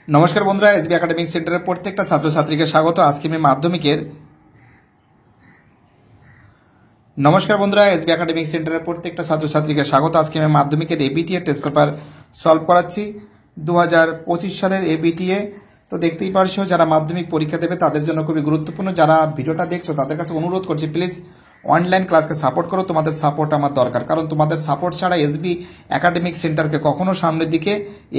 নমস্কার বন্ধুরা, SB academic সেন্টারের প্রত্যেকটা ছাত্রছাত্রীকে স্বাগত। আজকে আমি মাধ্যমিকের এবিটিএ টেস্ট পেপার সলভ করাচ্ছি 2025 সালের এবিটিএ। তো দেখতেই পারছো, যারা মাধ্যমিক পরীক্ষা দেবে তাদের জন্য খুবই গুরুত্বপূর্ণ। যারা ভিডিওটা দেখছো তাদের কাছে অনুরোধ করছি, প্লিজ অনলাইন ক্লাসকে সাপোর্ট করো। তোমাদের সাপোর্ট আমার দরকার, কারণ তোমাদের সাপোর্ট ছাড়া এসবি একাডেমিক সেন্টারকে কখনো সামনের দিকে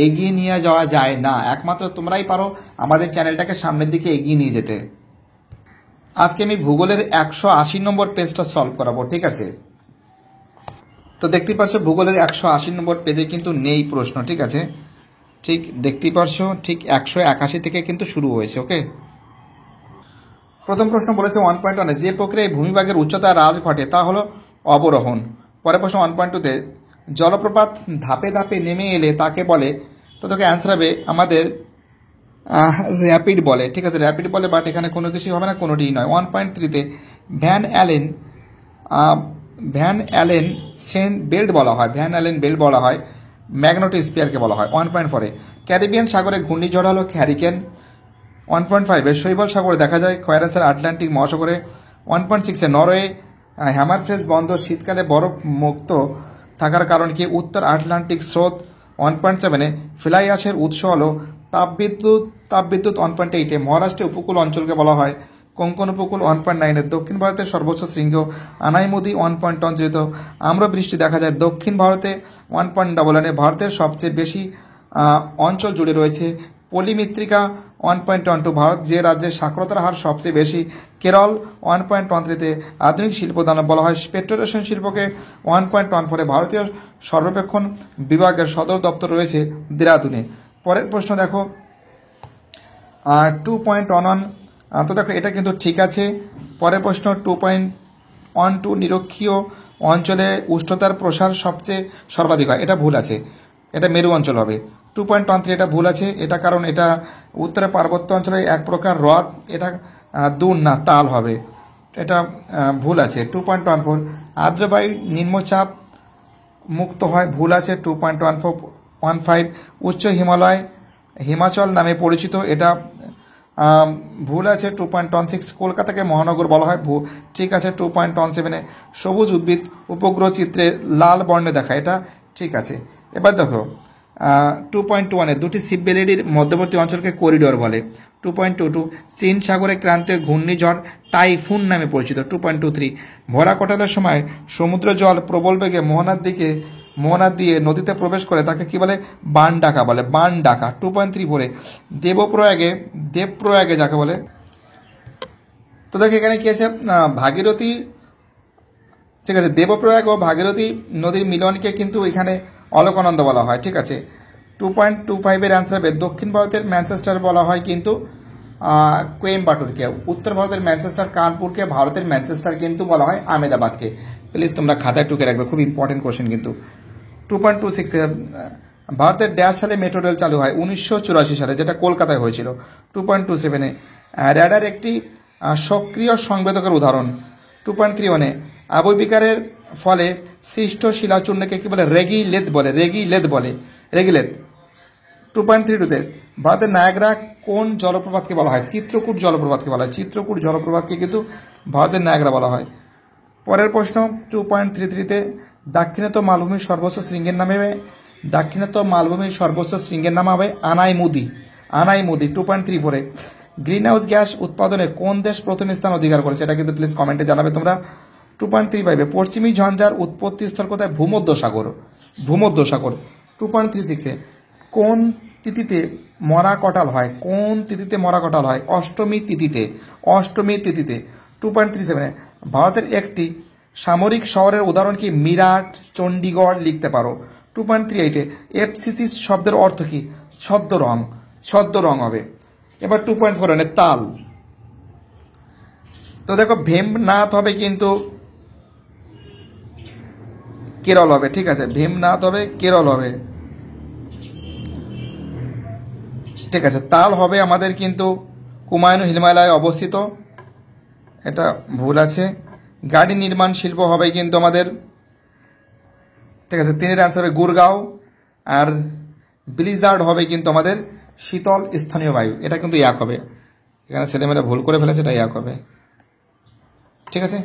এগিয়ে নিয়ে যাওয়া যায় না। একমাত্র তোমরাই পারো আমাদের চ্যানেলটাকে সামনের দিকে এগিয়ে নিয়ে যেতে। আজকে আমি ভূগোলের 180 নম্বর পেজটা সলভ করাবো, ঠিক আছে? তো দেখতেই পাচ্ছ ভূগোলের 180 নম্বর পেজে কিন্তু নেই প্রশ্ন, ঠিক আছে? ঠিক দেখতেই পারছো, ঠিক 181 থেকে কিন্তু শুরু হয়েছে। ওকে, প্রথম প্রশ্ন বলেছে 1.1-এ যে প্রক্রিয়ায় ভূমিভাগের উচ্চতা হ্রাস ঘটে তা হলো অবরোহণ। পরের প্রশ্ন 1.2-তে জলপ্রপাত ধাপে ধাপে নেমে এলে তাকে বলে। তো তোকে অ্যান্সার হবে আমাদের র্যাপিড বলে, ঠিক আছে? র্যাপিড বলে, বাট এখানে কোনো কিছুই হবে না, কোনোটিই নয়। 1.3-তে ভ্যান অ্যালেন সেন বেল্ট বলা হয়, ভ্যান অ্যালেন বেল্ট বলা হয়, ম্যাগনেটোস্ফিয়ারকে বলা হয়। 1.4-এ ক্যারিবিয়ান সাগরে ঘূর্ণিঝড় হলো হ্যারিকেন। 1.5-এ শৈবাল সাগরে দেখা যায়, খয়ারাসার আটলান্টিক মহাসাগরে। 1.6-এ নরওয়ে হ্যামারফ্রেস বন্দর শীতকালে বরফ মুক্ত থাকার কারণ কি? উত্তর আটলান্টিক স্রোত। 1.7-এ ফ্লাই অ্যাশের উৎস হলো তাপবিদ্যুৎ। 1.8-এ মহারাষ্ট্রের উপকূল অঞ্চলকে বলা হয় কোঙ্কণ উপকূল। 1.9-এ দক্ষিণ ভারতের সর্বোচ্চ শৃঙ্গ আনাইমুদি। 1.10-এ আম্রবৃষ্টি দেখা যায় দক্ষিণ ভারতে। 1.11-এ ভারতের সবচেয়ে বেশি অঞ্চল জুড়ে রয়েছে পলিমৃত্তিকা। 1.12 ভারত যে রাজ্যের সাক্ষরতার হার সবচেয়ে বেশি? কেরল। 1.13-তে আধুনিক শিল্প দানব বলা হয় পেট্রোরেশন শিল্পকে। 1.14-এ ভারতীয় সর্বেক্ষণ বিভাগের সদর দপ্তর রয়েছে দেরাদুনে। পরের প্রশ্ন দেখো 2.11। তো দেখো এটা কিন্তু ঠিক আছে। পরের প্রশ্ন 2.12 নিরক্ষীয় অঞ্চলে উষ্ণতার প্রসার সর্বাধিক হয়, এটা ভুল আছে, এটা মেরু অঞ্চল হবে। 2.13 এটা ভুল আছে, এটা কারণ এটা উত্তরে পার্বত্য অঞ্চলের এক প্রকার হ্রদ, এটা দূর না তাল হবে, এটা ভুল আছে। 2.14 আর্দ্রবায়ু নিম্নচাপ মুক্ত হয়, ভুল আছে। 2.15 উচ্চ হিমালয় হিমাচল নামে পরিচিত, এটা ভুল আছে। 2.16 কলকাতাকে মহানগর বলা হয়, ঠিক আছে। 2.17-এ সবুজ উদ্ভিদ উপগ্রহ চিত্রে লাল বর্ণে দেখা, এটা ঠিক আছে। এবার দেখো 2.21-এ দুটি শিববেলির মধ্যবর্তী অঞ্চলকে করিডোর বলে। 2.22 চীন সাগরে ক্রান্তীয় ঘূর্ণিঝড় টাইফুন নামে পরিচিত। 2.23 ভরা কোটালের সময় সমুদ্র জল প্রবল বেগে মোহনা দিয়ে নদীতে প্রবেশ করে তাকে কি বলে? বান ডাকা বলে, বান ডাকা। 2.34-এ দেবপ্রয়াগে যাকে বলে। তো দেখো এখানে কি আছে, ভাগীরথী, ঠিক আছে। দেবপ্রয়াগ ও ভাগীরথী নদীর মিলনকে কিন্তু এখানে অলকানন্দা বলা হয়, ঠিক আছে। 2.25-এর অ্যান্সার হবে দক্ষিণ ভারতের ম্যানচেস্টার বলা হয় কিন্তু কোয়েম্বাটুরকে। উত্তর ভারতের ম্যানচেস্টার কানপুরকে, ভারতের ম্যানচেস্টার কিন্তু বলা হয় আহমেদাবাদকে। প্লিজ তোমরা খাতায় টুকে রাখবে, খুব ইম্পর্টেন্ট কোশ্চেন কিন্তু। 2.26 ভারতের ড্যাশ সালে মেট্রো রেল চালু হয়? 1984 সালে, যেটা কলকাতায় হয়েছিল। 2.27-এ র্যাডার একটি সক্রিয় সংবেদকের উদাহরণ। 2.31-এ আবহবিকারের ফলে সৃষ্ট শিলাচূর্ণকে কি বলে? রেগিলেথ বলে। 2.32-তে ভারতের নায়াগ্রা কোন জলপ্রপাতকে বলা হয়? চিত্রকূট জলপ্রপাতকে বলা হয়, চিত্রকূট জলপ্রপাতকে কিন্তু ভারতের নায়াগ্রা বলা হয়। পরের প্রশ্ন 2.33-তে দাক্ষিণাত্য মালভূমির সর্বোচ্চ শৃঙ্গের নাম হবে আনাইমুদি। 2.34-এ গ্রিন হাউস গ্যাস উৎপাদনে কোন দেশ প্রথম স্থান অধিকার করেছে? এটা কিন্তু প্লিজ কমেন্টে জানাবে তোমরা। 2.35-এ পশ্চিমী ঝঞ্ঝার উৎপত্তিস্থল কোথায়? ভূমধ্যসাগর। 2.36-এ কোন তিথিতে মরা কটাল হয়? অষ্টমী তিথিতে। 2.37-এ ভারতের একটি সামরিক শহরের উদাহরণ কি? মিরাট, চণ্ডীগড় লিখতে পারো। 2.38-এ এফসিসি শব্দের অর্থ কি? ছদ্মরং হবে। এবার 2.41-এ তাল। তো দেখো ভেমনাথ হবে কিন্তু কেরল হবে, ঠিক আছে। ভীমনাথ হবে কেরল হবে, ঠিক আছে। তাল হবে আমাদের কিন্তু কুমায়ুন হিমালয়ে অবস্থিত, এটা ভুল আছে। গাড়ি নির্মাণ শিল্প হবে কিন্তু আমাদের, ঠিক আছে। 3-এর অ্যান্সার হবে গুরগাঁও। আর ব্লিজার্ড হবে কিন্তু আমাদের শীতল স্থানীয় বায়ু, এটা কিন্তু এক হবে। এখানে ছেলেমেয়েরা ভুল করে ফেলেছে, এটা এক হবে। ঠিক আছে,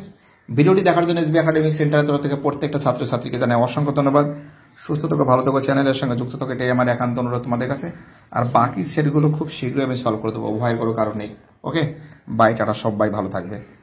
ভিডিওটি দেখার জন্য এসবি একাডেমিক সেন্টারের তরফ থেকে প্রত্যেকটা ছাত্রছাত্রীকে জানাই অসংখ্য ধন্যবাদ। সুস্থ থাকো, ভালো থাকো, চ্যানেলের সঙ্গে যুক্ত থাকো, এটাই আমার একান্ত অনুরোধ তোমাদের কাছে। আর বাকি সেটগুলো খুব শীঘ্রই আমি সলভ করে দেবো, ভয়ের কোনো কারণ নেই। ওকে, বাই, টাটা, সবাই ভালো থাকবে।